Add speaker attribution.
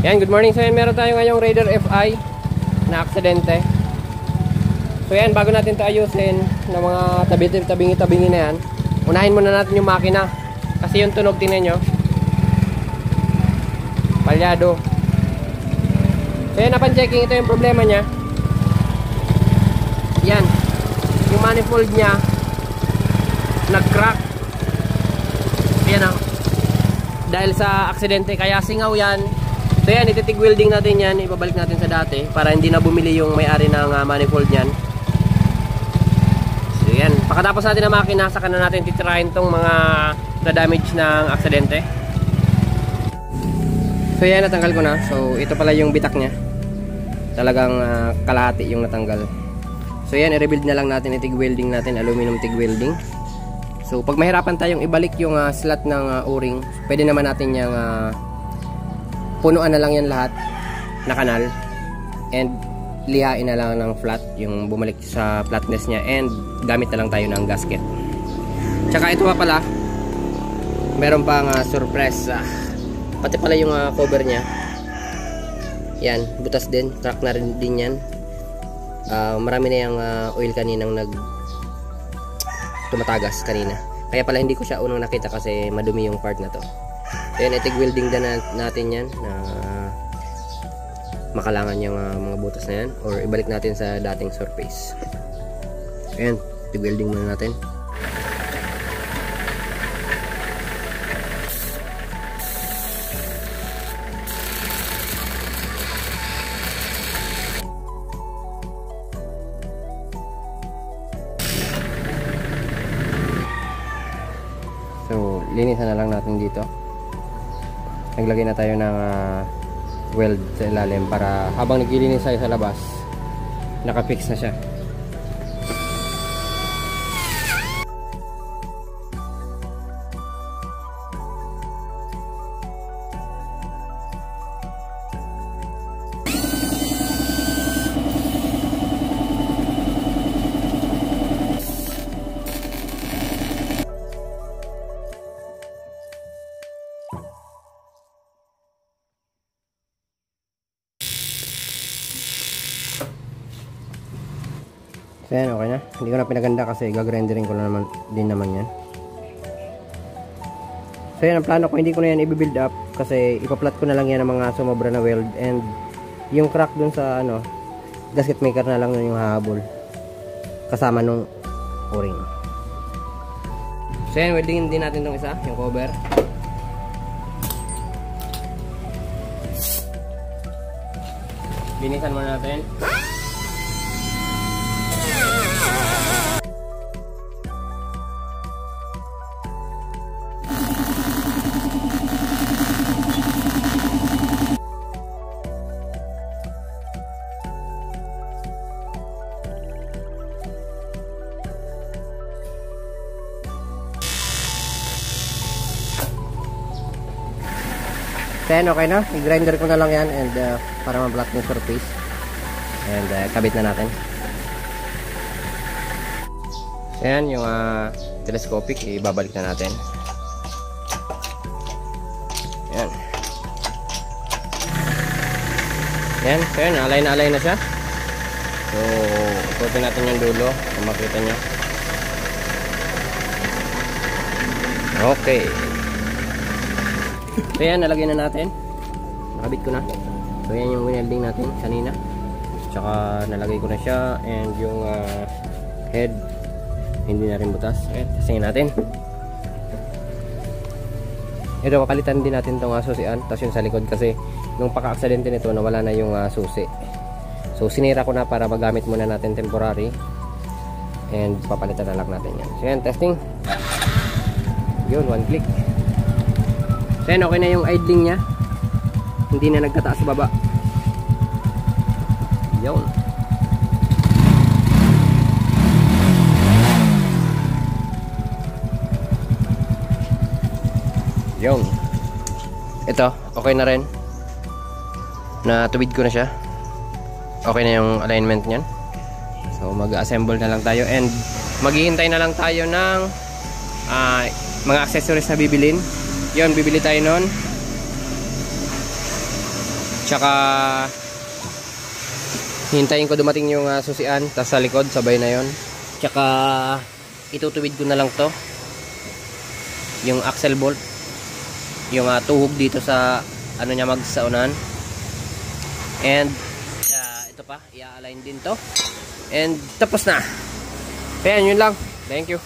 Speaker 1: Yan, good morning. So yan, meron tayo ngayong Raider FI na aksidente. So yan, bago natin ito ayusin ng mga tabingi-tabingi na yan, unahin muna natin yung makina. Kasi yung tunog, tingnan nyo, palyado. So yan, napan-checking, ito yung problema nya. Yan, yung manifold nya nag-crack. Yan o, dahil sa aksidente, kaya singaw yan. So yan, ititig welding natin yan, ibabalik natin sa dati para hindi na bumili yung may-ari ng manifold yan. So yan, pagkatapos natin na makina, saka na natin titirahin tong mga na-damage ng aksidente. So yan, natanggal ko na. So ito pala yung bitak nya, talagang kalahati yung natanggal. So yan, i-rebuild na lang natin, itig welding natin, aluminum TIG welding. So pag mahirapan tayong ibalik yung slot ng o-ring, pwede naman natin yung punuan na lang yan lahat na kanal and lihain na lang ng flat, yung bumalik sa flatness nya, and gamit na lang tayo ng gasket. Tsaka ito pa pala, meron pang surprise, pati pala yung cover nya yan, butas din, crack na rin din yan. Marami na yung oil kaninang tumatagas kanina, kaya pala hindi ko siya unang nakita kasi madumi yung part na to. Ayan, itig welding din natin yan na makalangan yung mga butas na yan, or ibalik natin sa dating surface. Ayan, itig welding muna natin. So, linisan na lang natin dito. Naglagay na tayo ng weld sa ilalim para habang naglilinis tayo sa labas, nakafix na siya. So yan, okay na. Hindi ko na pinaganda kasi gagrinderin ko na naman din naman yan. So yan, ang plano ko, hindi ko na yan i-build up kasi ipaplat ko na lang yan ng mga sumobra na weld, and yung crack dun sa gasket maker na lang yung hahabol kasama nung o-ring. So yan, weldingin din natin tong isa, yung cover. Binisan muna natin. Then okay na, i-grinder ko na lang yan, and para ma-block yung surface, and kabit na natin. So yan, yung telescopic ibabalik na natin. Yan. Yan, so yan, alay na siya. So ikutin natin yung dulo kung makita nyo. Okay. So yan, nalagay na natin, nakabit ko na. So yan yung winelding natin kanina, tsaka nalagay ko na siya, and yung head hindi na rin butas. Okay, testingin natin. Ito, papalitan din natin itong susian, tapos yung sa likod kasi nung paka-aksidente nito nawala na yung susi. So sinira ko na para magamit muna natin temporary, and papalitan na lang natin yan. So yan, testing. Yun, one click. So yan, okay na yung idling nya, hindi na nagtataas sa baba. Yun. Yun. Ito, okay na rin. Natubid ko na siya. Okay na yung alignment niyan. So mag-assemble na lang tayo, and maghihintay na lang tayo ng mga accessories na bibilin. Yun, bibili tayo nun. Tsaka hintayin ko dumating yung susian, tas sa likod sabay na yon. Tsaka itutuwid ko na lang to, yung axle bolt, yung tuhog dito sa ano niya sa unahan. And ito pa, i-align din to. And tapos na. Ayan, yun lang. Thank you.